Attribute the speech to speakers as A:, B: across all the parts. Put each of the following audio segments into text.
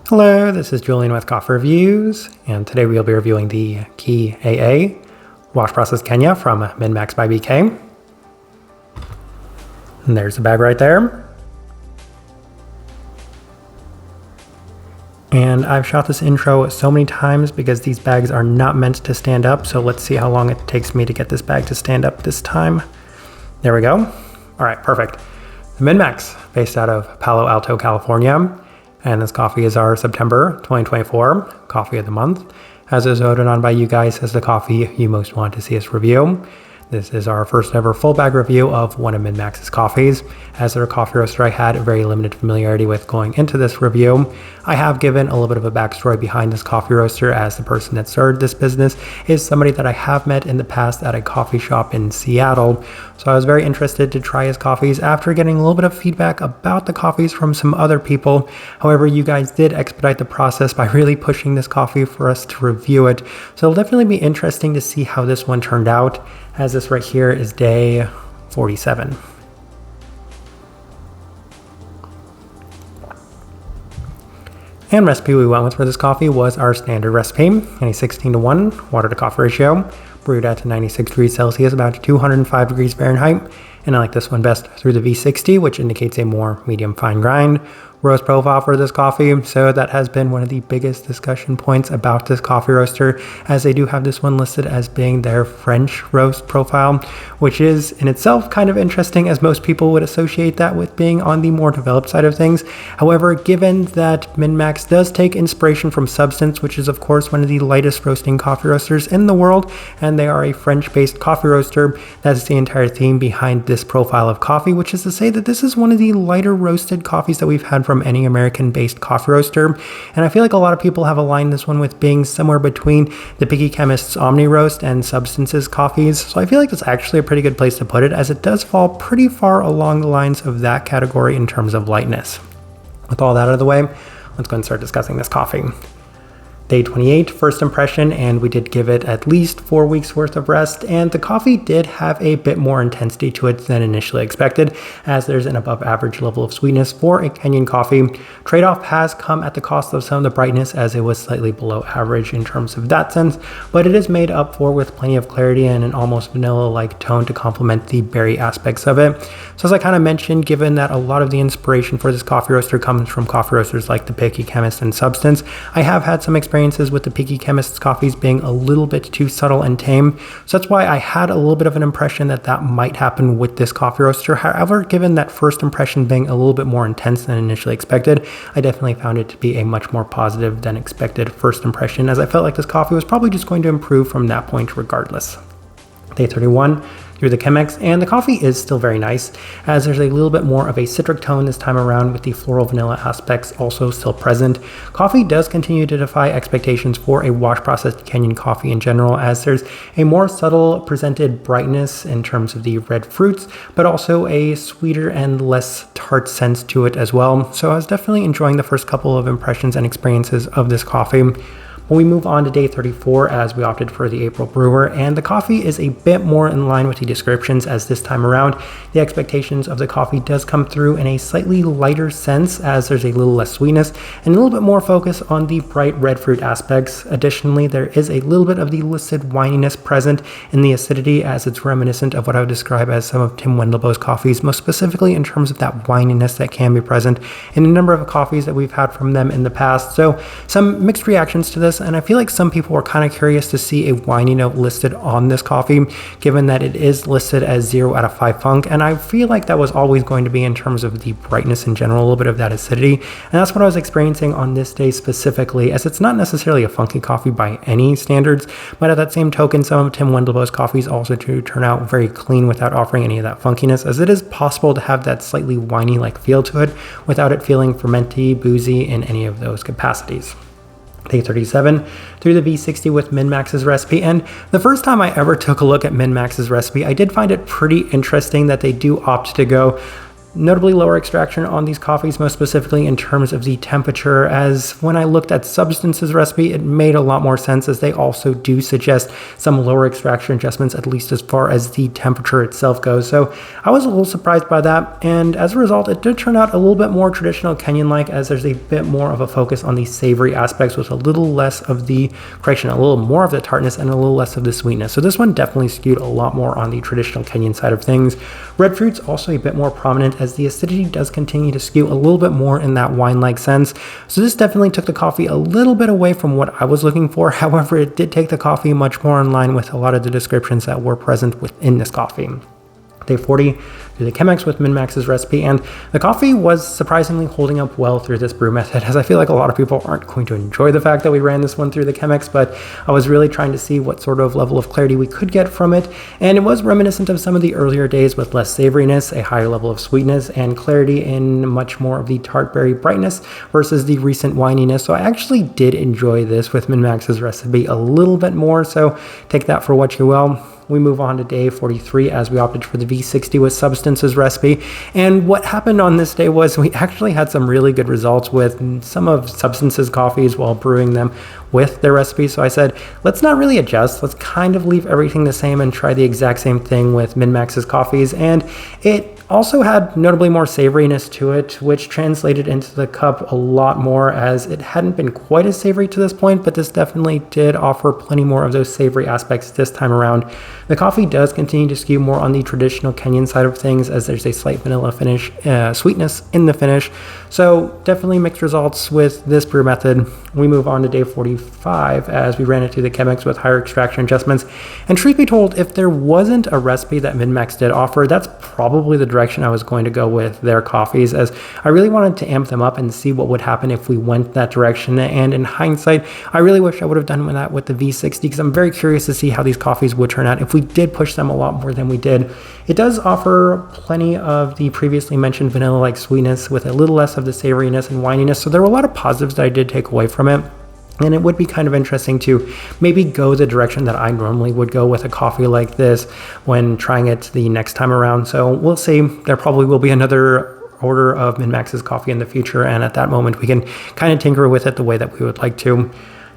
A: Hello, this is Julian with Coffee Reviews, and today we'll be reviewing the Key AA Wash Process Kenya from Minmax by BK. And there's the bag right there. And I've shot this intro so many times because these bags are not meant to stand up, so let's see how long it takes me to get this bag to stand up this time. There we go. All right, perfect. The Minmax, based out of Palo Alto, California. And this coffee is our September 2024 coffee of the month, as is voted on by you guys as the coffee you most want to see us review. This is our first ever full bag review of one of Minmax's coffees. As their coffee roaster, I had very limited familiarity with going into this review. I have given a little bit of a backstory behind this coffee roaster, as the person that started this business is somebody that I have met in the past at a coffee shop in Seattle. So I was very interested to try his coffees after getting a little bit of feedback about the coffees from some other people. However, you guys did expedite the process by really pushing this coffee for us to review it. So it'll definitely be interesting to see how this one turned out, as this right here is day 47. And recipe we went with for this coffee was our standard recipe, in a 16:1 water to coffee ratio, brewed at 96 degrees Celsius, about 205 degrees Fahrenheit. And I like this one best through the V60, which indicates a more medium fine grind roast profile for this coffee. So that has been one of the biggest discussion points about this coffee roaster, as they do have this one listed as being their French roast profile, which is in itself kind of interesting, as most people would associate that with being on the more developed side of things. However, given that Minmax does take inspiration from Substance, which is of course one of the lightest roasting coffee roasters in the world, and they are a French-based coffee roaster, that's the entire theme behind this profile of coffee, which is to say that this is one of the lighter roasted coffees that we've had from any American-based coffee roaster. And I feel like a lot of people have aligned this one with being somewhere between the Picky Chemist's Omni Roast and Substance's coffees. So I feel like that's actually a pretty good place to put it, as it does fall pretty far along the lines of that category in terms of lightness. With all that out of the way, let's go and start discussing this coffee. Day 28, first impression, and we did give it at least 4 weeks worth of rest, and the coffee did have a bit more intensity to it than initially expected, as there's an above average level of sweetness for a Kenyan coffee. Trade-off has come at the cost of some of the brightness, as it was slightly below average in terms of that sense, but it is made up for with plenty of clarity and an almost vanilla-like tone to complement the berry aspects of it. So as I kind of mentioned, given that a lot of the inspiration for this coffee roaster comes from coffee roasters like the Picky Chemist and Substance, I have had some experiences with the Picky Chemist's coffees being a little bit too subtle and tame. So that's why I had a little bit of an impression that that might happen with this coffee roaster. However, given that first impression being a little bit more intense than initially expected, I definitely found it to be a much more positive than expected first impression, as I felt like this coffee was probably just going to improve from that point regardless. Day 31. Through the Chemex, and the coffee is still very nice, as there's a little bit more of a citric tone this time around, with the floral vanilla aspects also still present. Coffee does continue to defy expectations for a wash processed Kenyan coffee in general, as there's a more subtle presented brightness in terms of the red fruits, but also a sweeter and less tart sense to it as well. So I was definitely enjoying the first couple of impressions and experiences of this coffee. When we move on to day 34, as we opted for the April brewer, and the coffee is a bit more in line with the descriptions, as this time around the expectations of the coffee does come through in a slightly lighter sense, as there's a little less sweetness and a little bit more focus on the bright red fruit aspects. Additionally, there is a little bit of the listed wininess present in the acidity, as it's reminiscent of what I would describe as some of Tim Wendelboe's coffees, most specifically in terms of that wininess that can be present in a number of coffees that we've had from them in the past. So some mixed reactions to this, and I feel like some people were kind of curious to see a winey note listed on this coffee, given that it is listed as 0 out of 5 funk, and I feel like that was always going to be in terms of the brightness in general, a little bit of that acidity, and that's what I was experiencing on this day specifically, as it's not necessarily a funky coffee by any standards, but at that same token, some of Tim Wendelboe's coffees also do turn out very clean without offering any of that funkiness, as it is possible to have that slightly winey-like feel to it without it feeling fermenty, boozy in any of those capacities. Day 37, through the V60 with Minmax's recipe, and the first time I ever took a look at Minmax's recipe, I did find it pretty interesting that they do opt to go Notably lower extraction on these coffees, most specifically in terms of the temperature, as when I looked at Substance's recipe, it made a lot more sense as they also do suggest some lower extraction adjustments, at least as far as the temperature itself goes. So I was a little surprised by that, and as a result, it did turn out a little bit more traditional Kenyan-like, as there's a bit more of a focus on the savory aspects with a little less of the, correction, a little more of the tartness and a little less of the sweetness. So this one definitely skewed a lot more on the traditional Kenyan side of things. Red fruit's also a bit more prominent, as the acidity does continue to skew a little bit more in that wine-like sense. So this definitely took the coffee a little bit away from what I was looking for. However, it did take the coffee much more in line with a lot of the descriptions that were present within this coffee. Day 40 through the Chemex with Minmax's recipe, and the coffee was surprisingly holding up well through this brew method, as I feel like a lot of people aren't going to enjoy the fact that we ran this one through the Chemex, but I was really trying to see what sort of level of clarity we could get from it, and it was reminiscent of some of the earlier days with less savoriness, a higher level of sweetness, and clarity in much more of the tart berry brightness versus the recent wininess. So I actually did enjoy this with Minmax's recipe a little bit more, so take that for what you will. We move on to day 43 as we opted for the V60 with Substance's recipe. And what happened on this day was we actually had some really good results with some of Substance's coffees while brewing them with their recipe. So I said, let's not really adjust. Let's kind of leave everything the same and try the exact same thing with Minmax's coffees. And it also had notably more savoriness to it, which translated into the cup a lot more, as it hadn't been quite as savory to this point, but this definitely did offer plenty more of those savory aspects this time around. The coffee does continue to skew more on the traditional Kenyan side of things, as there's a slight vanilla finish, sweetness in the finish. So definitely mixed results with this brew method. We move on to day 45 as we ran it through the Chemex with higher extraction adjustments. And truth be told, if there wasn't a recipe that Minmax did offer, that's probably the direction I was going to go with their coffees, as I really wanted to amp them up and see what would happen if we went that direction. And in hindsight, I really wish I would have done that with the V60, because I'm very curious to see how these coffees would turn out if we did push them a lot more than we did. It does offer plenty of the previously mentioned vanilla-like sweetness with a little less of the savoriness and wininess, so there were a lot of positives that I did take away from it. And it would be kind of interesting to maybe go the direction that I normally would go with a coffee like this when trying it the next time around. So we'll see. There probably will be another order of Minmax's coffee in the future, and at that moment we can kind of tinker with it the way that we would like to.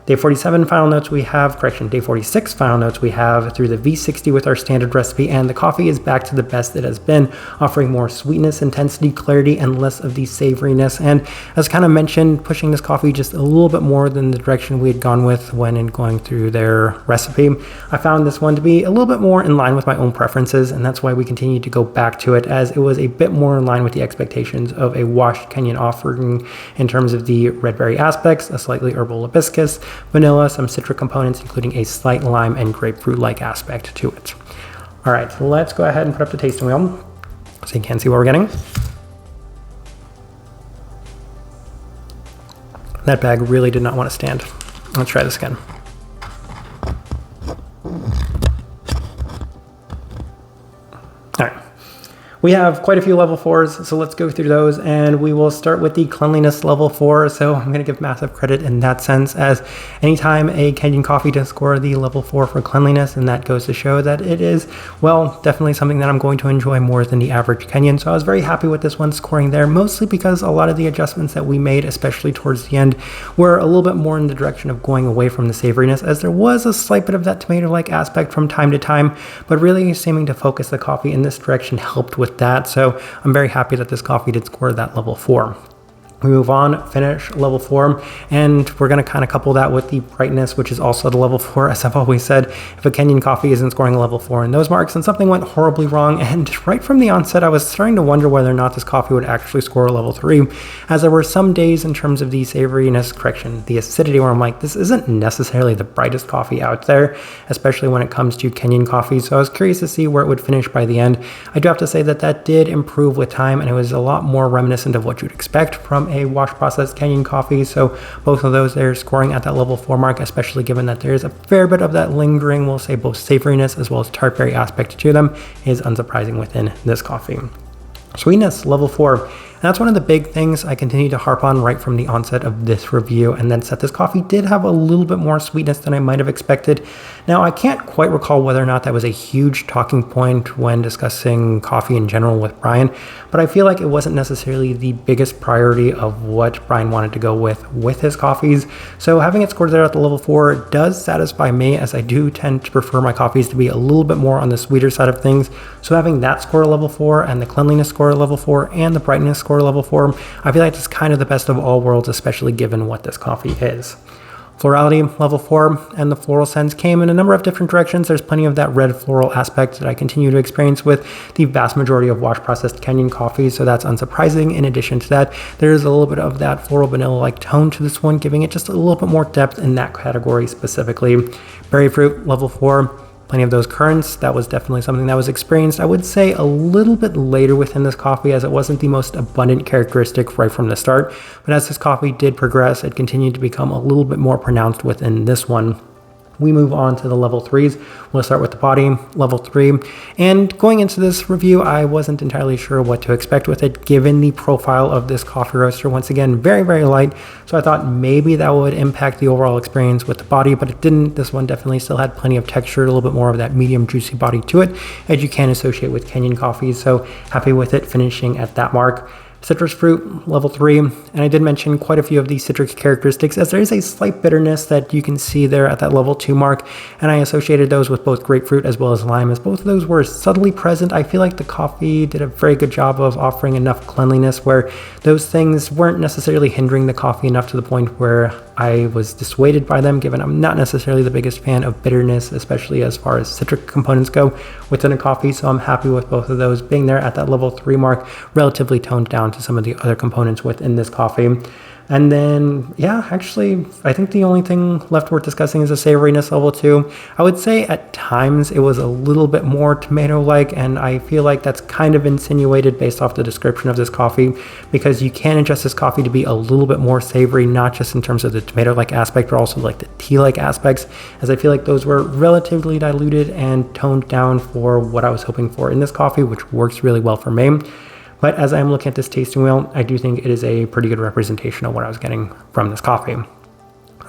A: Day 47 final notes we have, correction, day 46 final notes we have through the V60 with our standard recipe, and the coffee is back to the best it has been, offering more sweetness, intensity, clarity, and less of the savoriness. And as kind of mentioned, pushing this coffee just a little bit more than the direction we had gone with when in going through their recipe. I found this one to be a little bit more in line with my own preferences, and that's why we continued to go back to it, as it was a bit more in line with the expectations of a washed Kenyan offering in terms of the red berry aspects, a slightly herbal hibiscus, vanilla, some citric components, including a slight lime and grapefruit-like aspect to it. All right, so let's go ahead and put up the tasting wheel so you can see what we're getting. That bag really did not want to stand. Let's try this again. All right. We have quite a few level 4s, so let's go through those, and we will start with the cleanliness level 4. So I'm going to give massive credit in that sense, as anytime a Kenyan coffee does score the level 4 for cleanliness, and that goes to show that it is, well, definitely something that I'm going to enjoy more than the average Kenyan. So I was very happy with this one scoring there, mostly because a lot of the adjustments that we made, especially towards the end, were a little bit more in the direction of going away from the savoriness, as there was a slight bit of that tomato-like aspect from time to time, but really seeming to focus the coffee in this direction helped with that. So I'm very happy that this coffee did score that level 4. We move on, finish level 4, and we're going to kind of couple that with the brightness, which is also the level 4. As I've always said, if a Kenyan coffee isn't scoring a level 4 in those marks, then something went horribly wrong. And right from the onset, I was starting to wonder whether or not this coffee would actually score a level 3, as there were some days in terms of the savoriness, correction, the acidity, where I'm like, this isn't necessarily the brightest coffee out there, especially when it comes to Kenyan coffee. So I was curious to see where it would finish by the end. I do have to say that that did improve with time, and it was a lot more reminiscent of what you'd expect from a wash processed Kenyan coffee. So both of those they're scoring at that level 4 mark, especially given that there's a fair bit of that lingering, we'll say both savoriness as well as tart berry aspect to them, is unsurprising within this coffee. Sweetness level 4. And that's one of the big things I continue to harp on right from the onset of this review, and that's that this coffee did have a little bit more sweetness than I might have expected. Now, I can't quite recall whether or not that was a huge talking point when discussing coffee in general with Brian, but I feel like it wasn't necessarily the biggest priority of what Brian wanted to go with his coffees. So having it scored there at the level 4 does satisfy me, as I do tend to prefer my coffees to be a little bit more on the sweeter side of things. So having that score at level 4 and the cleanliness score at level 4 and the brightness score at level 4, I feel like it's kind of the best of all worlds, especially given what this coffee is. Florality, level 4, and the floral scents came in a number of different directions. There's plenty of that red floral aspect that I continue to experience with the vast majority of wash-processed Kenyan coffees, so that's unsurprising. In addition to that, there's a little bit of that floral vanilla-like tone to this one, giving it just a little bit more depth in that category specifically. Berry fruit, level 4. Plenty of those currants. That was definitely something that was experienced, I would say, a little bit later within this coffee, as it wasn't the most abundant characteristic right from the start. But as this coffee did progress, it continued to become a little bit more pronounced within this one. We move on to the level 3s. We'll start with the body, level 3. And going into this review, I wasn't entirely sure what to expect with it, given the profile of this coffee roaster. Once again, very, very light. So I thought maybe that would impact the overall experience with the body, but it didn't. This one definitely still had plenty of texture, a little bit more of that medium juicy body to it, as you can associate with Kenyan coffees. So happy with it finishing at that mark. Citrus fruit, level 3, and I did mention quite a few of these citric characteristics, as there is a slight bitterness that you can see there at that level 2 mark, and I associated those with both grapefruit as well as lime, as both of those were subtly present. I feel like the coffee did a very good job of offering enough cleanliness where those things weren't necessarily hindering the coffee enough to the point where I was dissuaded by them, given I'm not necessarily the biggest fan of bitterness, especially as far as citric components go within a coffee, so I'm happy with both of those being there at that level 3 mark, relatively toned down to some of the other components within this coffee. And then, yeah, actually, I think the only thing left worth discussing is the savoriness level 2. I would say at times it was a little bit more tomato-like, and I feel like that's kind of insinuated based off the description of this coffee, because you can adjust this coffee to be a little bit more savory, not just in terms of the tomato-like aspect, but also like the tea-like aspects, as I feel like those were relatively diluted and toned down for what I was hoping for in this coffee, which works really well for me. But as I'm looking at this tasting wheel, I do think it is a pretty good representation of what I was getting from this coffee.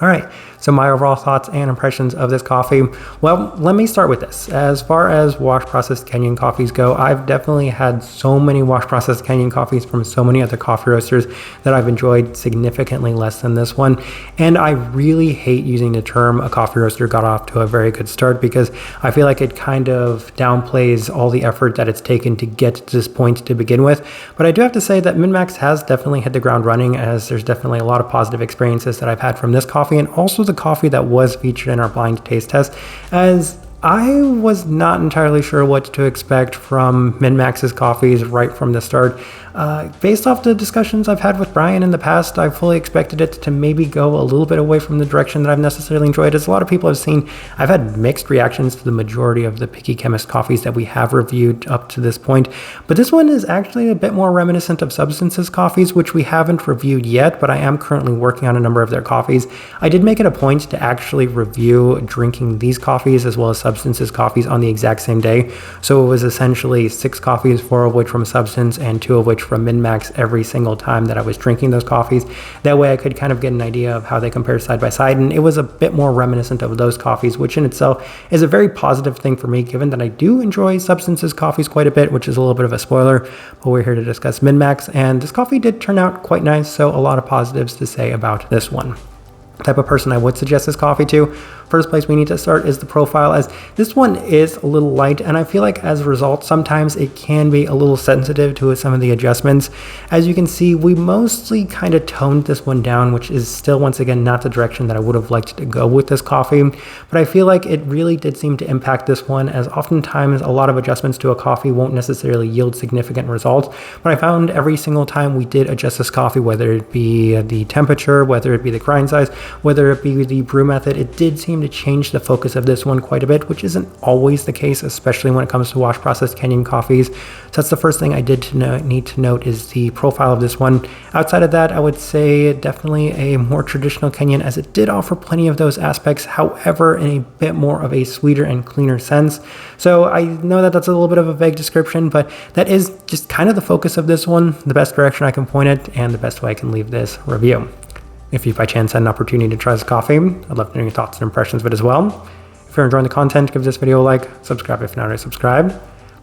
A: All right, so my overall thoughts and impressions of this coffee. Well, let me start with this. As far as wash-processed Kenyan coffees go, I've definitely had so many wash-processed Kenyan coffees from so many other coffee roasters that I've enjoyed significantly less than this one. And I really hate using the term a coffee roaster got off to a very good start, because I feel like it kind of downplays all the effort that it's taken to get to this point to begin with. But I do have to say that Minmax has definitely hit the ground running, as there's definitely a lot of positive experiences that I've had from this coffee, and also the coffee that was featured in our blind taste test, as I was not entirely sure what to expect from Minmax's coffees right from the start. Based off the discussions I've had with Brian in the past, I fully expected it to maybe go a little bit away from the direction that I've necessarily enjoyed. As a lot of people have seen, I've had mixed reactions to the majority of the Picky Chemist coffees that we have reviewed up to this point. But this one is actually a bit more reminiscent of Substance's coffees, which we haven't reviewed yet, but I am currently working on a number of their coffees. I did make it a point to actually review drinking these coffees as well as Substance's coffees on the exact same day. So it was essentially 6 coffees, 4 of which from Substance and 2 of which from Minmax every single time that I was drinking those coffees. That way I could kind of get an idea of how they compare side by side, and it was a bit more reminiscent of those coffees, which in itself is a very positive thing for me, given that I do enjoy Substance's coffees quite a bit, which is a little bit of a spoiler, but we're here to discuss Minmax, and this coffee did turn out quite nice, so a lot of positives to say about this one. Type of person I would suggest this coffee to. First place we need to start is the profile, as this one is a little light, and I feel like as a result sometimes it can be a little sensitive to some of the adjustments. As you can see, we mostly kind of toned this one down, which is still once again not the direction that I would have liked to go with this coffee, but I feel like it really did seem to impact this one, as oftentimes a lot of adjustments to a coffee won't necessarily yield significant results, but I found every single time we did adjust this coffee, whether it be the temperature, whether it be the grind size, whether it be the brew method, it did seem to change the focus of this one quite a bit, which isn't always the case, especially when it comes to wash processed Kenyan coffees. So that's the first thing I did need to note is the profile of this one. Outside of that, I would say definitely a more traditional Kenyan, as it did offer plenty of those aspects, however, in a bit more of a sweeter and cleaner sense. So I know that that's a little bit of a vague description, but that is just kind of the focus of this one, the best direction I can point it, and the best way I can leave this review. If you by chance had an opportunity to try this coffee, I'd love to know your thoughts and impressions of it as well. If you're enjoying the content, give this video a like, subscribe if you're not already subscribed.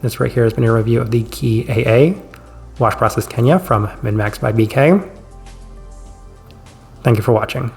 A: This right here has been a review of the Key AA Wash Process Kenya from Minmax by BK. Thank you for watching.